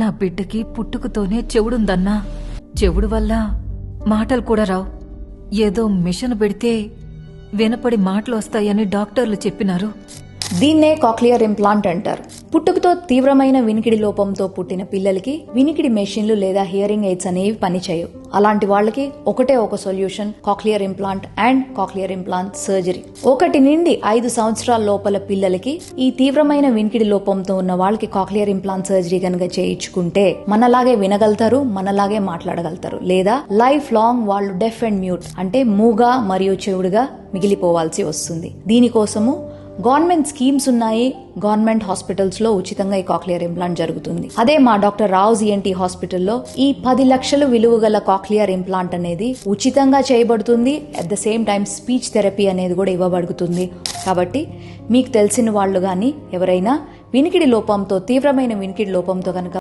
నా బిడ్డకి పుట్టుకతోనే చెవుడుందన్నా. చెవుడు వల్ల మాటలు కూడా రావు. ఏదో మిషన్ పెడితే వినపడి మాటలు వస్తాయని డాక్టర్లు చెప్పినారు. దీన్నే కాక్లియర్ ఇంప్లాంట్ అంటారు. పుట్టుకతో తీవ్రమైన వినికిడి లోపంతో పుట్టిన పిల్లలకి వినికిడి మెషిన్లు లేదా హియరింగ్ ఎయిడ్స్ అనేవి పనిచేయవు. అలాంటి వాళ్ళకి ఒకటే ఒక solution, cochlear implant and cochlear implant surgery. 1 నుండి 5 సంవత్సరాల లోపల పిల్లలకి ఈ తీవ్రమైన వినికిడి లోపంతో ఉన్న వాళ్ళకి కాక్లియర్ ఇంప్లాంట్ సర్జరీ కనుక చేయించుకుంటే మనలాగే వినగలుగుతారు, మనలాగే మాట్లాడగలుగుతారు. లేదా లైఫ్ లాంగ్ వాళ్ళు డెఫ్ అండ్ మ్యూట్ అంటే మూగా మరియు చెవుడుగా మిగిలిపోవాల్సి వస్తుంది. దీనికోసము గవర్నమెంట్ స్కీమ్స్ ఉన్నాయి. గవర్నమెంట్ హాస్పిటల్స్ లో ఉచితంగా ఈ కాక్లియర్ ఇంప్లాంట్ జరుగుతుంది. అదే మా డాక్టర్ రావుస్ ఈఎన్టీ హాస్పిటల్లో ఈ 10 లక్షలు విలువ గల కాక్లియర్ ఇంప్లాంట్ అనేది ఉచితంగా చేయబడుతుంది. At the same time speech therapy అనేది కూడా ఇవ్వబడుతుంది. కాబట్టి మీకు తెలిసిన వాళ్ళు గాని ఎవరైనా వినికిడి లోపంతో తీవ్రమైన వినికిడి లోపంతో కనుక